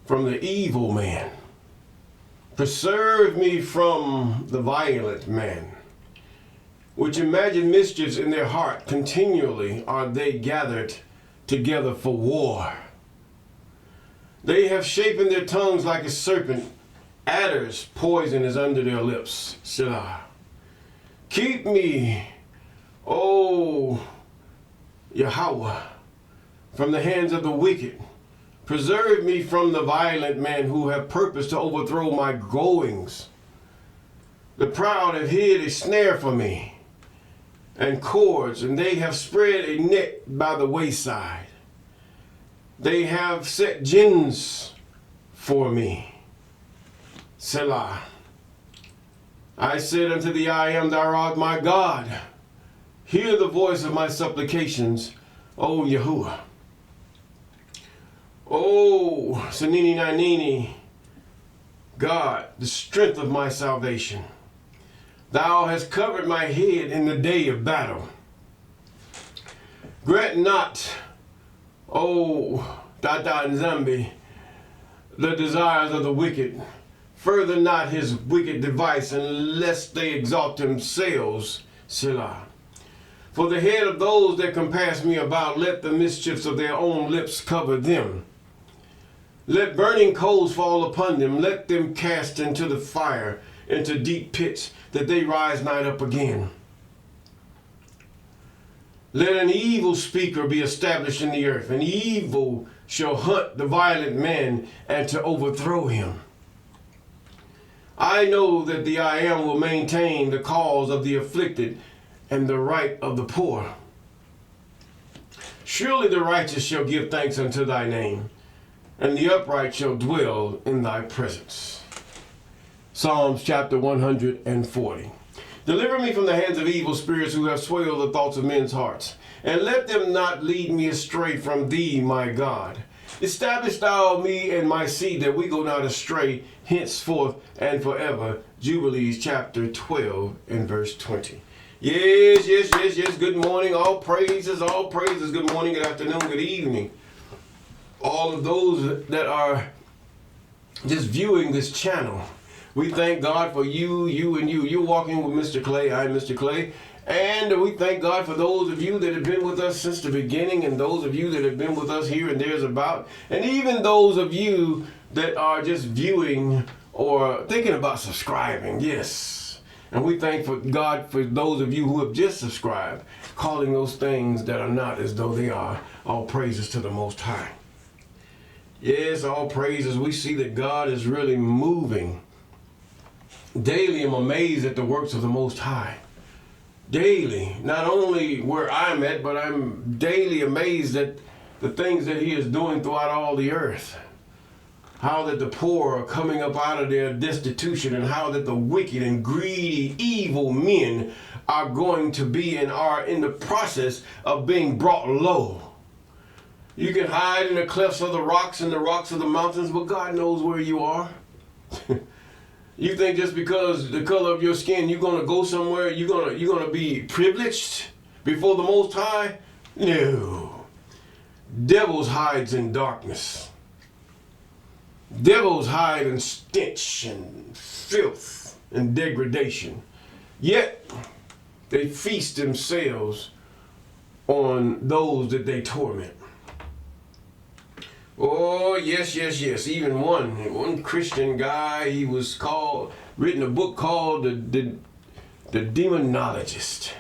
from the evil man. Preserve me from the violent man, which imagine mischiefs in their heart. Continually are they gathered together for war. They have shapen their tongues like a serpent. Adders' poison is under their lips. Selah. Keep me, O Yahweh, from the hands of the wicked. Preserve me from the violent man who have purposed to overthrow my goings. The proud have hid a snare for me, and cords, and they have spread a net by the wayside. They have set gins for me. Selah. I said unto thee, I am thou art my God. Hear the voice of my supplications, O Yahuwah. O Sanini Nanini, God, the strength of my salvation. Thou hast covered my head in the day of battle. Grant not, O Tata and Zambi, the desires of the wicked. Further not his wicked device, unless they exalt themselves. Selah. For the head of those that compass me about, let the mischiefs of their own lips cover them. Let burning coals fall upon them. Let them cast into the fire, into deep pits, that they rise not up again. Let an evil speaker be established in the earth. An evil shall hunt the violent man and to overthrow him. I know that the I Am will maintain the cause of the afflicted and the right of the poor. Surely the righteous shall give thanks unto thy name, and the upright shall dwell in thy presence. Psalms chapter 140. Deliver me from the hands of evil spirits who have swayed the thoughts of men's hearts, and let them not lead me astray from thee, my God. Establish thou me and my seed, that we go not astray henceforth and forever. Jubilees chapter 12 and verse 20. Yes. Good morning. All praises. Good morning, good afternoon, good evening. All of those that are just viewing this channel, we thank God for you. You're walking with Mr. Clay. I'm Mr. Clay. And we thank God for those of you that have been with us since the beginning, and those of you that have been with us here and there's about, and even those of you that are just viewing or thinking about subscribing. Yes. And we thank God for those of you who have just subscribed, calling those things that are not as though they are. All praises to the Most High. Yes, all praises. We see that God is really moving. Daily, I'm amazed at the works of the Most High. Daily, not only where I'm at, but I'm daily amazed at the things that he is doing throughout all the earth. How that the poor are coming up out of their destitution, and how that the wicked and greedy, evil men are going to be and are in the process of being brought low. You can hide in the clefts of the rocks and the rocks of the mountains, but God knows where you are. You think just because the color of your skin, you're gonna go somewhere, you're gonna be privileged before the Most High? No. Devils hides in darkness. Devils hide in stench and filth and degradation. Yet they feast themselves on those that they torment. Oh, yes. Even one Christian guy, he was written a book called The Demonologist.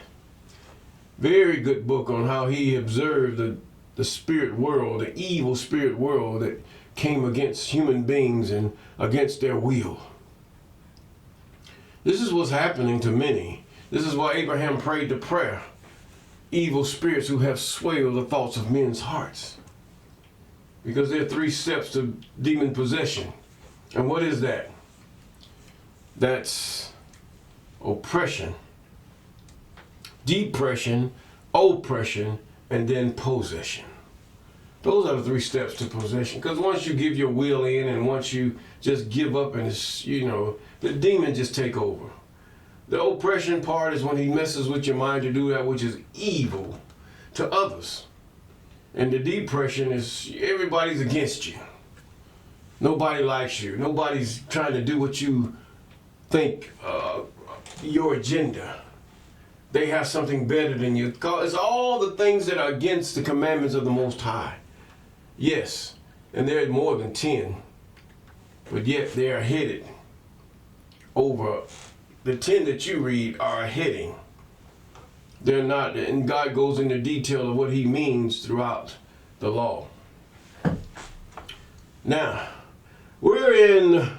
Very good book on how he observed the spirit world, the evil spirit world that came against human beings and against their will. This is what's happening to many. This is why Abraham prayed the prayer. Evil spirits who have swayed the thoughts of men's hearts. Because there are 3 steps to demon possession. And what is that? That's oppression, depression, oppression, and then possession. Those are the 3 steps to possession. Because once you give your will in, and once you just give up, and it's, the demon just take over. The oppression part is when he messes with your mind to do that which is evil to others. And the depression is everybody's against you. Nobody likes you. Nobody's trying to do what you think, your agenda. They have something better than you. It's all the things that are against the commandments of the Most High. Yes, and there are more than 10. But yet they are headed over. The 10 that you read are heading. They're not, and God goes into detail of what he means throughout the law. Now, we're in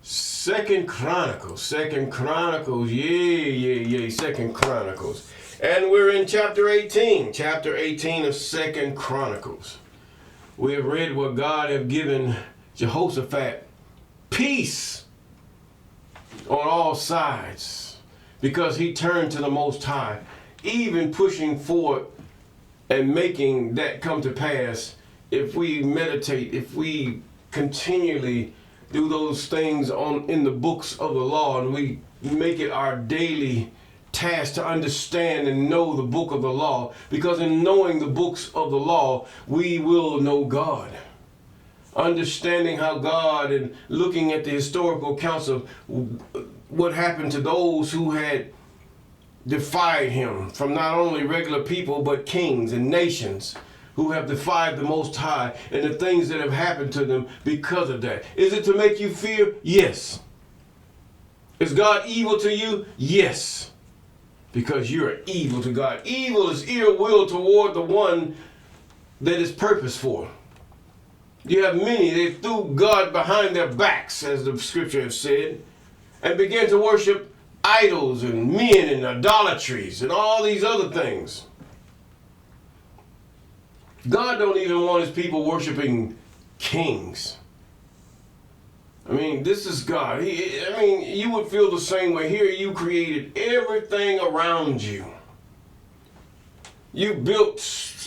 Second Chronicles. Second Chronicles. Second Chronicles. And we're in chapter 18. Chapter 18 of Second Chronicles. We have read what God have given Jehoshaphat peace on all sides because he turned to the Most High, even pushing forward and making that come to pass. If we meditate, if we continually do those things in the books of the law, and we make it our daily task to understand and know the book of the law, because in knowing the books of the law, we will know God. Understanding how God, and looking at the historical accounts of what happened to those who had defied him, from not only regular people, but kings and nations who have defied the Most High, and the things that have happened to them because of that. Is it to make you fear? Yes. Is God evil to you? Yes. Because you're evil to God. Evil is ill will toward the one that is purposed for. You have many that threw God behind their backs, as the scripture has said, and began to worship idols and men and idolatries and all these other things. God don't even want his people worshiping kings. I mean, this is God. You would feel the same way. Here you created everything around you. You built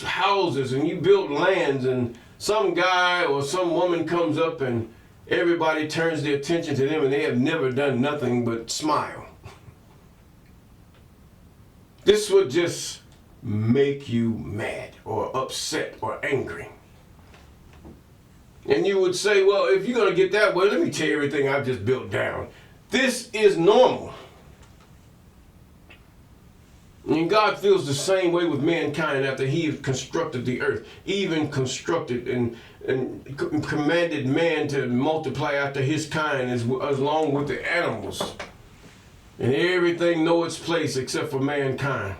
houses and you built lands, and some guy or some woman comes up and everybody turns their attention to them, and they have never done nothing but smile. This would just make you mad or upset or angry. And you would say, well, if you're going to get that way, let me tell you everything I've just built down. This is normal. And God feels the same way with mankind after he has constructed the earth, even constructed and commanded man to multiply after his kind as along with the animals. And everything know its place except for mankind.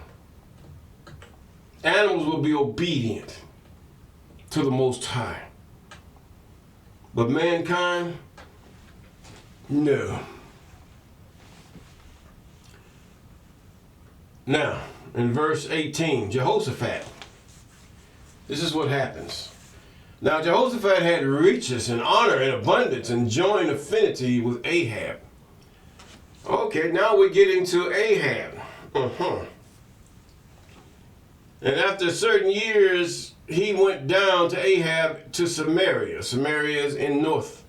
Animals will be obedient to the Most High. But mankind, no. Now, in verse 18, Jehoshaphat, this is what happens. Now, Jehoshaphat had riches and honor and abundance and joined affinity with Ahab. Okay, now we get into Ahab. And after certain years, he went down to Ahab to Samaria. Samaria is in North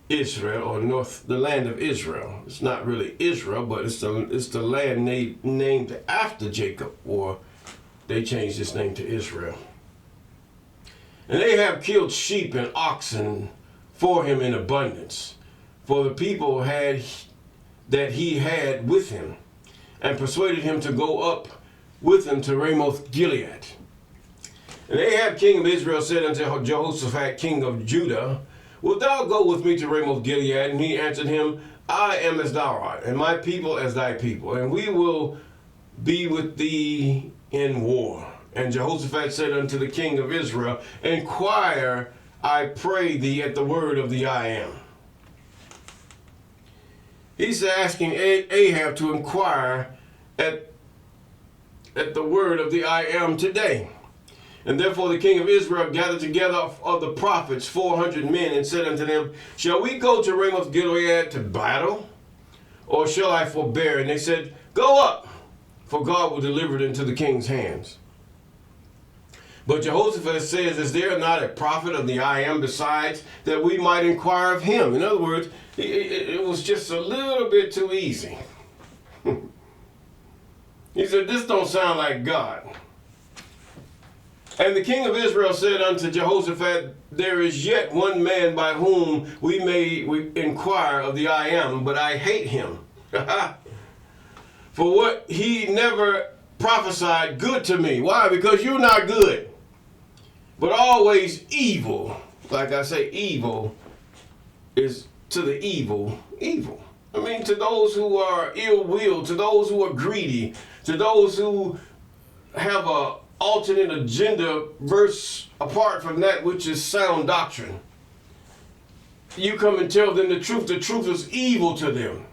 Israel, or the land of Israel. It's not really Israel, but it's the land named after Jacob, or they changed its name to Israel. And Ahab killed sheep and oxen for him in abundance, for the people that he had with him, and persuaded him to go up with him to Ramoth Gilead. And Ahab, king of Israel, said unto Jehoshaphat, king of Judah, wilt thou go with me to Ramoth Gilead? And he answered him, I am as thou art, and my people as thy people, and we will be with thee in war. And Jehoshaphat said unto the king of Israel, inquire, I pray thee, at the word of the I am. He's asking Ahab to inquire at the word of the I am today. And therefore the king of Israel gathered together of the prophets 400 men, and said unto them, shall we go to Ramoth Gilead to battle, or shall I forbear? And they said, go up, for God will deliver it into the king's hands. But Jehoshaphat says, is there not a prophet of the I am besides, that we might inquire of him? In other words, it was just a little bit too easy. He said, this don't sound like God. And the king of Israel said unto Jehoshaphat, there is yet one man by whom we inquire of the I am, but I hate him. For what he never prophesied good to me. Why? Because you're not good, but always evil. Like I say, evil is to the evil, evil. I mean, to those who are ill-willed, to those who are greedy, to those who have a alternate agenda verse apart from that which is sound doctrine. You come and tell them the truth. The truth is evil to them.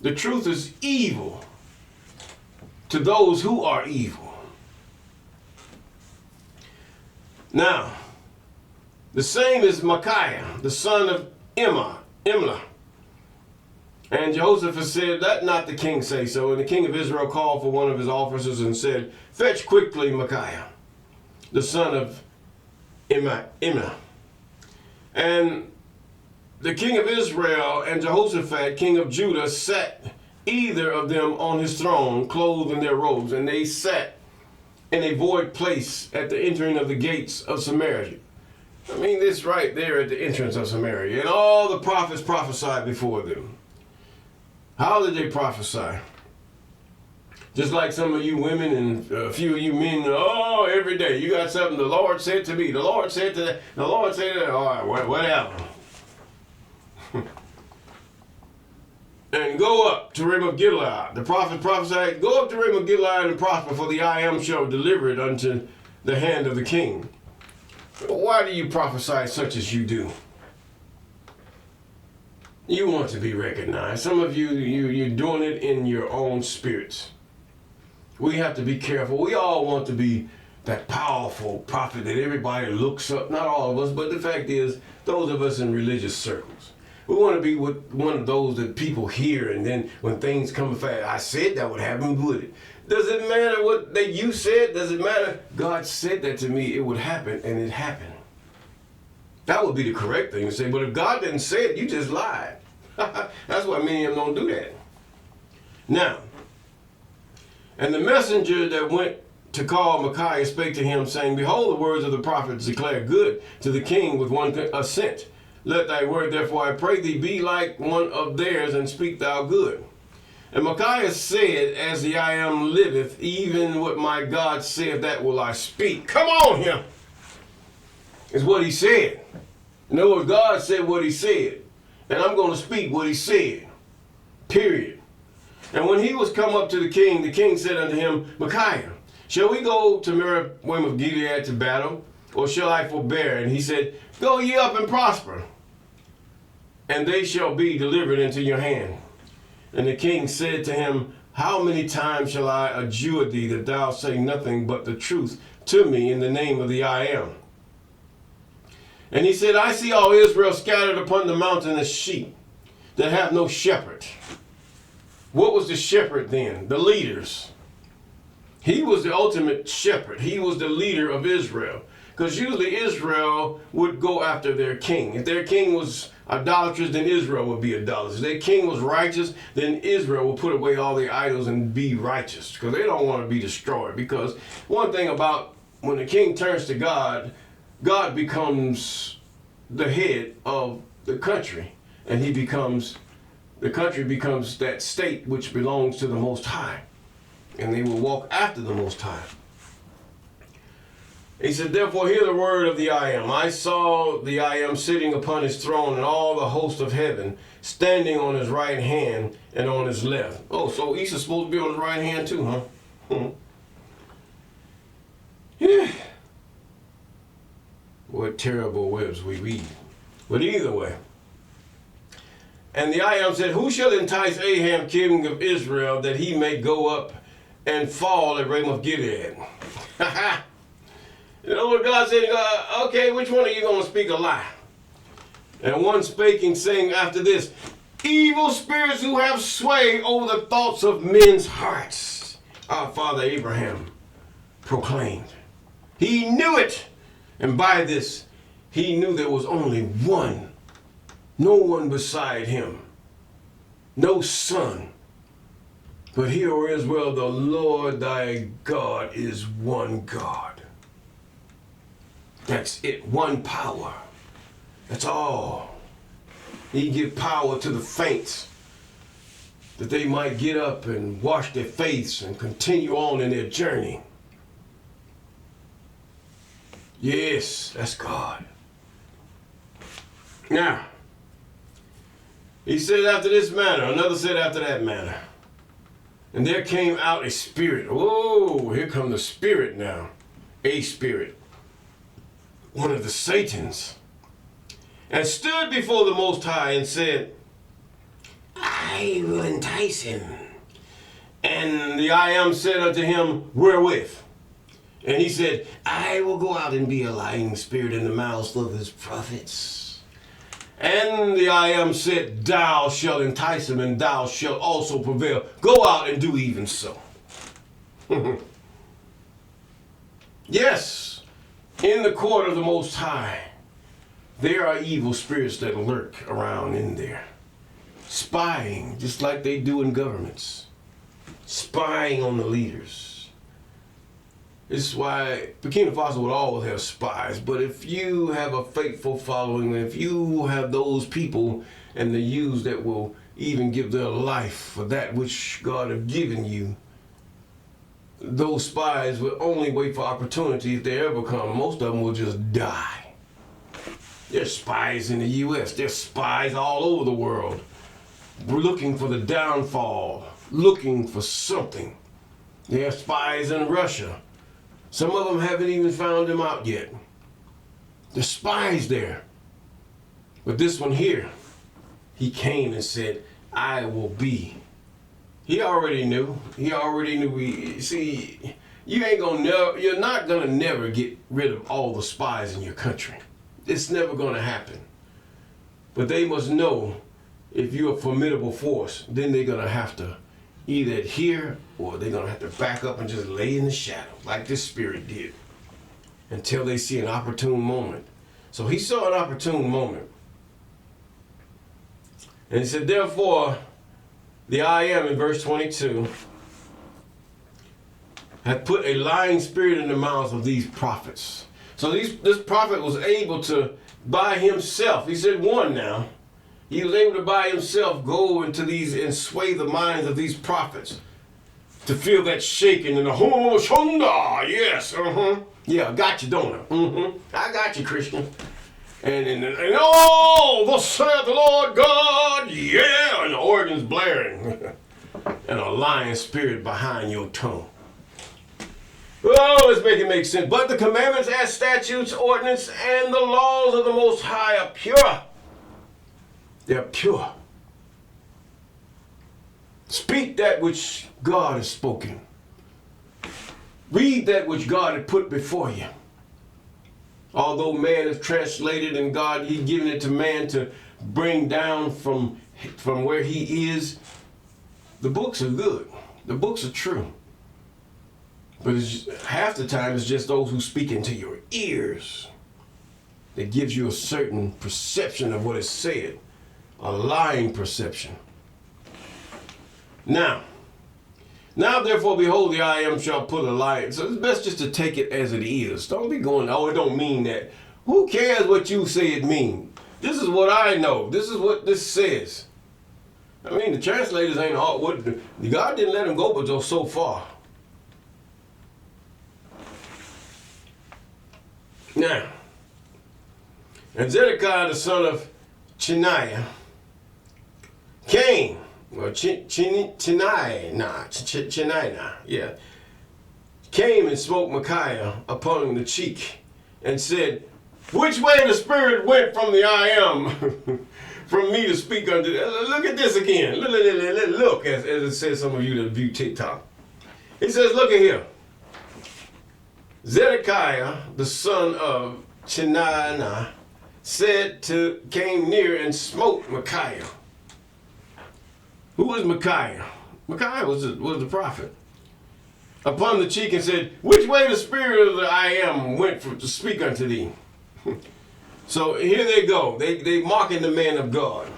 The truth is evil to those who are evil. Now, the same is Micaiah, the son of Imlah. And Jehoshaphat said, let not the king say so. And the king of Israel called for one of his officers and said, fetch quickly Micaiah, the son of Imlah. And the king of Israel and Jehoshaphat, king of Judah, sat either of them on his throne, clothed in their robes, and they sat in a void place at the entering of the gates of Samaria. I mean, this right there at the entrance of Samaria. And all the prophets prophesied before them. How did they prophesy? Just like some of you women and a few of you men, oh, every day, you got something the Lord said to me, the Lord said to that, the Lord said to that, all right, whatever. And go up to Ramoth Gilead. The prophet prophesied, go up to Ramoth Gilead and prosper, for the I am shall deliver it unto the hand of the king. Why do you prophesy such as you do? You want to be recognized. Some of you're doing it in your own spirits. We have to be careful. We all want to be that powerful prophet that everybody looks up. Not all of us, but the fact is, those of us in religious circles. We want to be one of those that people hear, and then when things come fast, I said that would happen, would it? Does it matter what you said? Does it matter? God said that to me, it would happen, and it happened. That would be the correct thing to say. But if God didn't say it, you just lied. That's why many of them don't do that. Now, and the messenger that went to call Micaiah spake to him, saying, behold, the words of the prophets declare good to the king with one assent. Let thy word, therefore, I pray thee, be like one of theirs, and speak thou good. And Micaiah said, as the I am liveth, even what my God saith, that will I speak. Come on here. Is what he said. In other words, God said what he said. And I'm going to speak what he said. Period. And when he was come up to the king said unto him, Micaiah, shall we go to Meriwim of Gilead to battle, or shall I forbear? And he said, go ye up and prosper, and they shall be delivered into your hand. And the king said to him, how many times shall I adjure thee that thou say nothing but the truth to me in the name of the I am? And he said, I see all Israel scattered upon the mountain as sheep that have no shepherd. What was the shepherd then? The leaders. He was the ultimate shepherd. He was the leader of Israel. Because usually Israel would go after their king. If their king was idolatrous, then Israel would be idolatrous. If their king was righteous, then Israel will put away all the idols and be righteous. Because they don't want to be destroyed. Because one thing about when the king turns to God, God becomes the head of the country. And the country becomes that state which belongs to the Most High. And they will walk after the Most High. He said, therefore hear the word of the I am. I saw the I am sitting upon his throne, and all the host of heaven standing on his right hand and on his left. Oh, so he's supposed to be on his right hand too, huh? Yeah. What terrible webs we weave. But either way. And the I am said, who shall entice Ahab, king of Israel, that he may go up and fall at Ramoth Gilead? You know what God said? Okay, which one are you going to speak a lie? And one spake saying after this, evil spirits who have sway over the thoughts of men's hearts. Our father Abraham proclaimed. He knew it. And by this, he knew there was only one. No one beside him. No son. But hear, Israel, the Lord thy God is one God. That's it, one power. That's all. He give power to the faint, that they might get up and wash their face and continue on in their journey. Yes, that's God. Now, he said after this manner, another said after that manner. And there came out a spirit. Oh, here come the spirit now. A spirit. One of the Satans. And stood before the Most High and said, I will entice him. And the I Am said unto him, wherewith? And he said, I will go out and be a lying spirit in the mouths of his prophets. And the I Am said, thou shalt entice him, and thou shalt also prevail. Go out and do even so. Yes, in the court of the Most High, there are evil spirits that lurk around in there, spying, just like they do in governments, spying on the leaders. This is why Burkina Faso would always have spies. But if you have a faithful following, if you have those people and the youths that will even give their life for that which God has given you, those spies will only wait for opportunity if they ever come. Most of them will just die. There's spies in the U.S. There's spies all over the world. We're looking for the downfall, looking for something. There are spies in Russia. Some of them haven't even found him out yet. There's spies there. But this one here, he came and said, I will be. He already knew. He already knew. See, you're not gonna never get rid of all the spies in your country. It's never gonna happen. But they must know if you're a formidable force, then they're gonna have to either adhere or they're going to have to back up and just lay in the shadow like this spirit did until they see an opportune moment. So he saw an opportune moment. And he said, therefore, the I Am in verse 22 had put a lying spirit in the mouths of these prophets. So this prophet was able to, by himself, he said one now, he was able to by himself go into these and sway the minds of these prophets to feel that shaking and the shonda, yes, yeah, I got you, don't I? I got you, Christian. And oh, thus saith the Lord God, yeah, and the organs blaring, and a lying spirit behind your tongue. Oh, let's make it make sense. But the commandments and statutes, ordinance, and the laws of the Most High are pure. They're pure. Speak that which God has spoken. Read that which God had put before you. Although man is translated and God, he's given it to man to bring down from where he is, the books are good. The books are true. But half the time it's just those who speak into your ears that gives you a certain perception of what is said. A lying perception. Now therefore, behold, the I Am shall put a lie. So it's best just to take it as it is. Don't be going, oh, it don't mean that. Who cares what you say it means? This is what I know. This is what this says. I mean, the translators ain't all, God didn't let them go but just so far. Now, and Zedekiah, the son of Cheniah, came, came and smote Micaiah upon the cheek and said, which way the spirit went from the I Am, from me to speak unto. Look at this again. Look, as it says, some of you that view TikTok. He says, look at here. Zedekiah, the son of Cheniah, came near and smote Micaiah. Who was Micaiah? Micaiah was the prophet. Upon the cheek and said, which way the spirit of the I Am went to speak unto thee? So here they go. They mocking the man of God.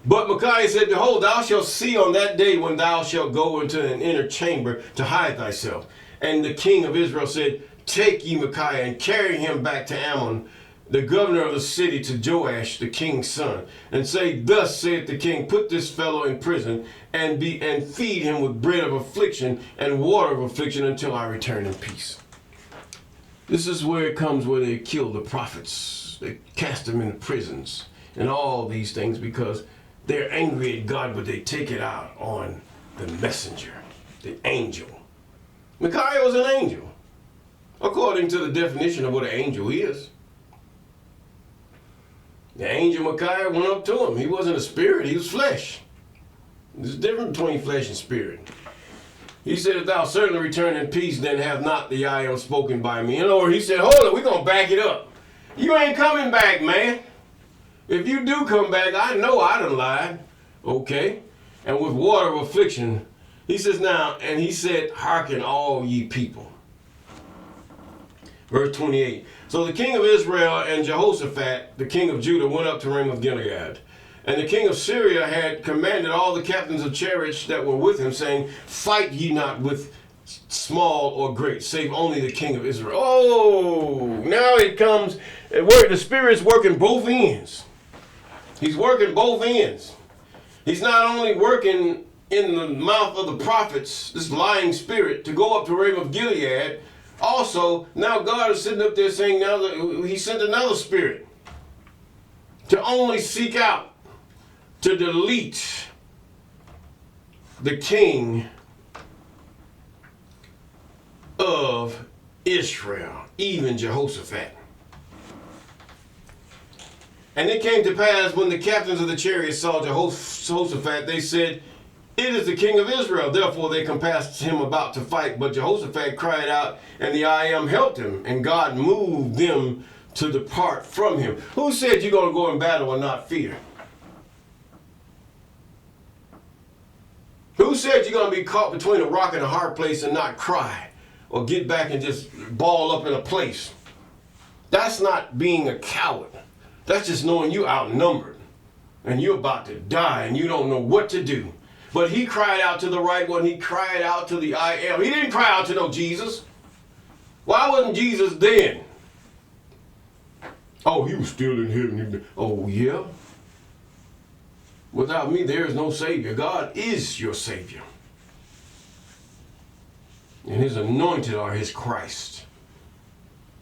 But Micaiah said, behold, thou shalt see on that day when thou shalt go into an inner chamber to hide thyself. And the king of Israel said, take ye Micaiah and carry him back to Ammon, the governor of the city, to Joash, the king's son, and say, thus saith the king, put this fellow in prison and feed him with bread of affliction and water of affliction until I return in peace. This is where it comes where they kill the prophets. They cast them into prisons and all these things because they're angry at God, but they take it out on the messenger, the angel. Micaiah was an angel, according to the definition of what an angel is. The angel Micaiah went up to him. He wasn't a spirit, he was flesh. There's a difference between flesh and spirit. He said, if thou certainly return in peace, then have not the I am spoken by me. In other words, he said, hold it, we're going to back it up. You ain't coming back, man. If you do come back, I know I done lied. Okay. And with water of affliction, he says now, and he said, hearken all ye people. Verse 28. So the king of Israel and Jehoshaphat, the king of Judah, went up to Ramoth Gilead. And the king of Syria had commanded all the captains of chariots that were with him, saying, fight ye not with small or great, save only the king of Israel. Oh, now it comes, the Spirit's working both ends. He's working both ends. He's not only working in the mouth of the prophets, this lying spirit, to go up to Ramoth Gilead. Also, now God is sitting up there saying now that he sent another spirit to only seek out, to delete the king of Israel, even Jehoshaphat. And it came to pass when the captains of the chariots saw Jehoshaphat, they said, it is the king of Israel. Therefore they compassed him about to fight. But Jehoshaphat cried out, and the I am helped him, and God moved them to depart from him. Who said you're going to go in battle and not fear? Who said you're going to be caught between a rock and a hard place and not cry or get back and just ball up in a place? That's not being a coward. That's just knowing you outnumbered and you're about to die and you don't know what to do. But he cried out to the right one. He cried out to the I am. He didn't cry out to no Jesus. Why wasn't Jesus then? Oh, he was still in heaven. Oh, yeah? Without me, there is no Savior. God is your Savior. And his anointed are his Christ.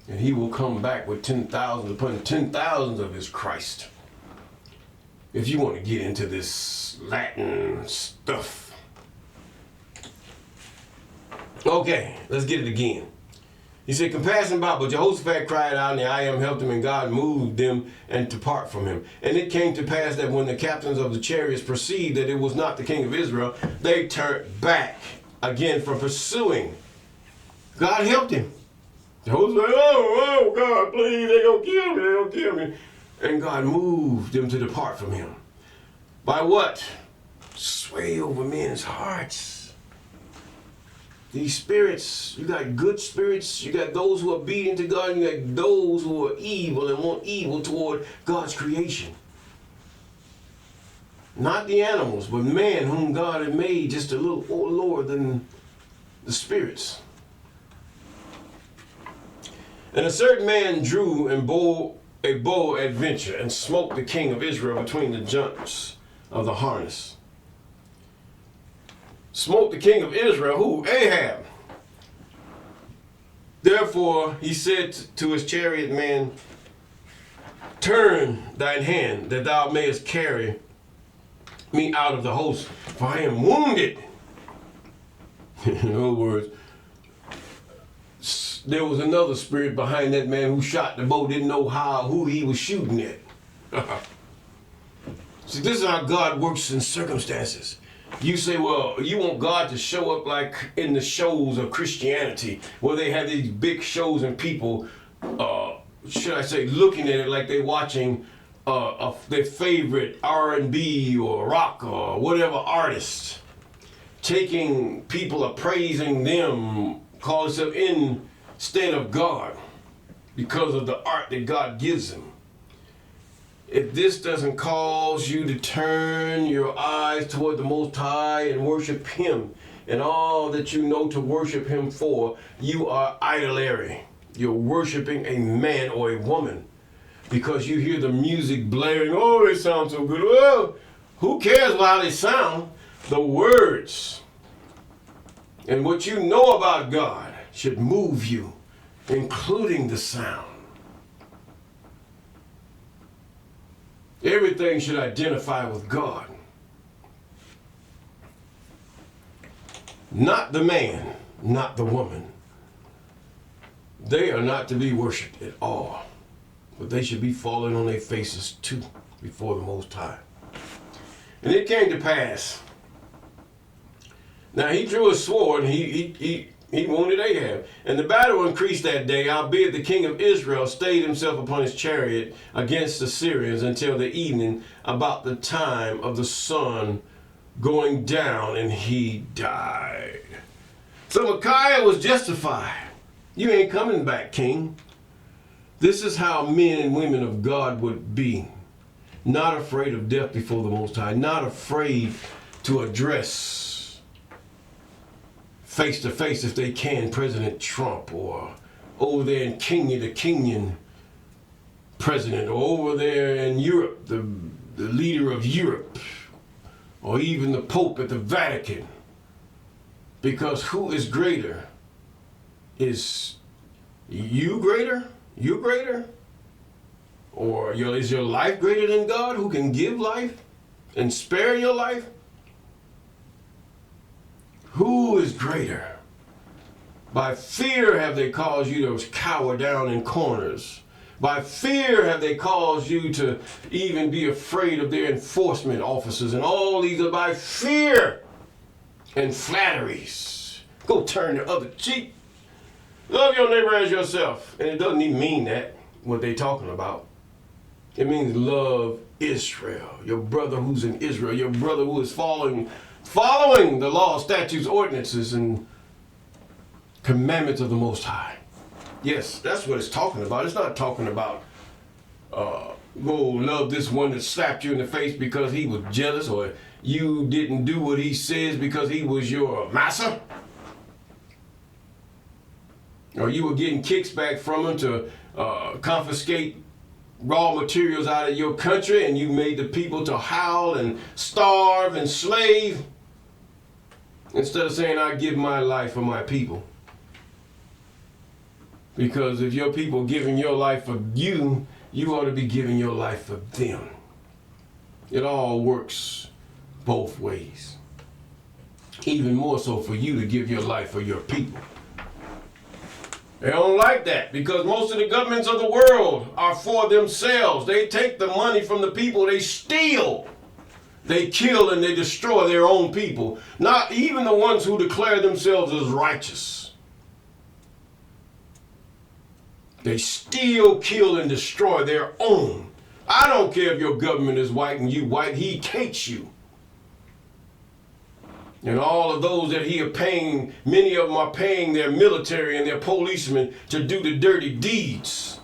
And he will come back with 10,000 upon 10,000 of his Christ. If you want to get into this Latin stuff. Okay, let's get it again. He said, compassing about, but Jehoshaphat cried out, and the I am helped him, and God moved them and depart from him. And it came to pass that when the captains of the chariots perceived that it was not the king of Israel, they turned back again from pursuing. God helped him. Jehoshaphat, oh God, please, they're going to kill me. And God moved them to depart from him. By what? Sway over men's hearts. These spirits, you got good spirits, you got those who are obedient to God, and you got those who are evil and want evil toward God's creation. Not the animals, but man whom God had made just a little lower than the spirits. And a certain man drew a bow at venture and smote the king of Israel between the joints of the harness. Smote the king of Israel, who? Ahab. Therefore he said to his chariot man, turn thine hand that thou mayest carry me out of the host, for I am wounded. In other words, there was another spirit behind that man who shot the bow, didn't know who he was shooting at. See, this is how God works in circumstances. You say, well, you want God to show up like in the shows of Christianity, where they have these big shows and people, should I say, looking at it like they're watching their favorite R&B or rock or whatever artist, taking people appraising them, calling them instead of God, because of the art that God gives them. if this doesn't cause you to turn your eyes toward the Most High and worship Him and all that you know to worship Him for, you are idolary. You're worshiping a man or a woman because you hear the music blaring. Oh, they sound so good. Well, who cares how they sound? The words and what you know about God should move you, including the sound. Everything should identify with God. Not the man, not the woman. They are not to be worshipped at all. But they should be falling on their faces too before the Most High. And it came to pass. Now he drew a sword and he wounded Ahab. And the battle increased that day, albeit the king of Israel stayed himself upon his chariot against the Syrians until the evening, about the time of the sun going down, and he died. So Micaiah was justified. You ain't coming back, king. This is how men and women of God would be. Not afraid of death before the Most High. Not afraid to address face to face, if they can, President Trump, or over there in Kenya, the Kenyan president, or over there in Europe, the leader of Europe, or even the Pope at the Vatican. Because who is greater? Is you greater? You greater? Or is your life greater than God, who can give life and spare your life? Who is greater? By fear have they caused you to cower down in corners. By fear have they caused you to even be afraid of their enforcement officers. And all these are by fear and flatteries. Go turn the other cheek. Love your neighbor as yourself. And it doesn't even mean that, what they're talking about. It means love Israel. Your brother who's in Israel. Your brother who is following the law, statutes, ordinances, and commandments of the Most High. Yes, that's what it's talking about. It's not talking about go love this one that slapped you in the face because he was jealous, or you didn't do what he says because he was your master, or you were getting kicks back from him to confiscate raw materials out of your country, and you made the people to howl and starve and slave, instead of saying, I give my life for my people. Because if your people giving your life for you, you ought to be giving your life for them. It all works both ways. Even more so for you to give your life for your people. They don't like that, because most of the governments of the world are for themselves. They take the money from the people, they steal. They kill and they destroy their own people. Not even the ones who declare themselves as righteous. They steal, kill, and destroy their own. I don't care if your government is white and you white, he hates you. And all of those that he are paying, many of them are paying their military and their policemen to do the dirty deeds.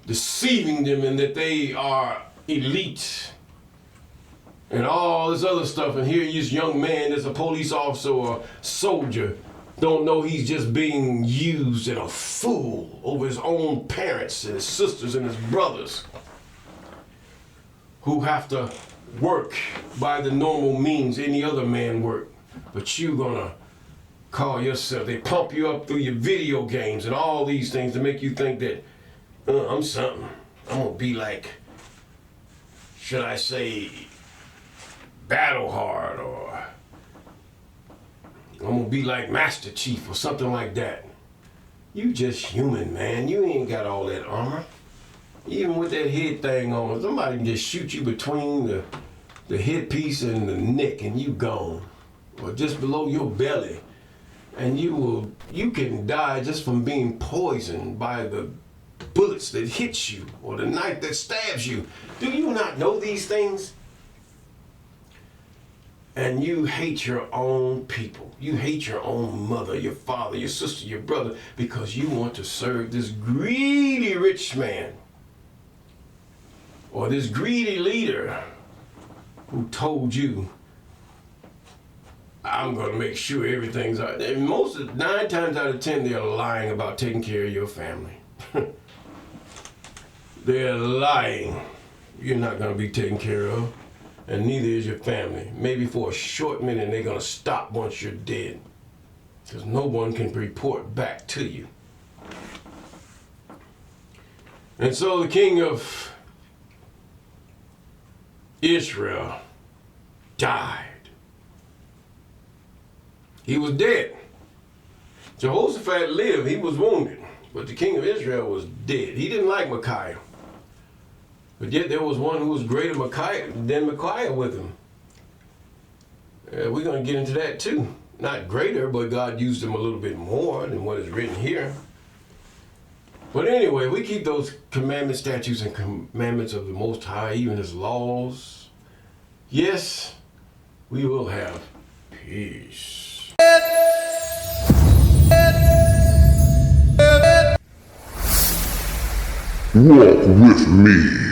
Deceiving them in that they are elite. And all this other stuff. And here this young man that's a police officer or soldier don't know he's just being used and a fool over his own parents and his sisters and his brothers, who have to work by the normal means any other man work. But you gonna call yourself, they pump you up through your video games and all these things to make you think that I'm something. I'm gonna be like, should I say, battle hard, or I'm gonna be like Master Chief or something like that. You just human, man. You ain't got all that armor. Even with that head thing on, somebody can just shoot you between the headpiece and the neck and you gone. Or just below your belly. And you can die just from being poisoned by the bullets that hit you or the knife that stabs you. Do you not know these things? And you hate your own people. You hate your own mother, your father, your sister, your brother, because you want to serve this greedy rich man or this greedy leader who told you, I'm going to make sure everything's all right. And 9 times out of 10, they're lying about taking care of your family. They're lying. You're not going to be taken care of, and neither is your family. Maybe for a short minute, they're going to stop once you're dead, because no one can report back to you. And so the king of Israel died. He was dead. Jehoshaphat lived. He was wounded. But the king of Israel was dead. He didn't like Micaiah. But yet there was one who was greater than Micaiah with him. We're going to get into that too. Not greater, but God used him a little bit more than what is written here. But anyway, we keep those commandments, statutes, and commandments of the Most High, even his laws. Yes, we will have peace. Walk with me.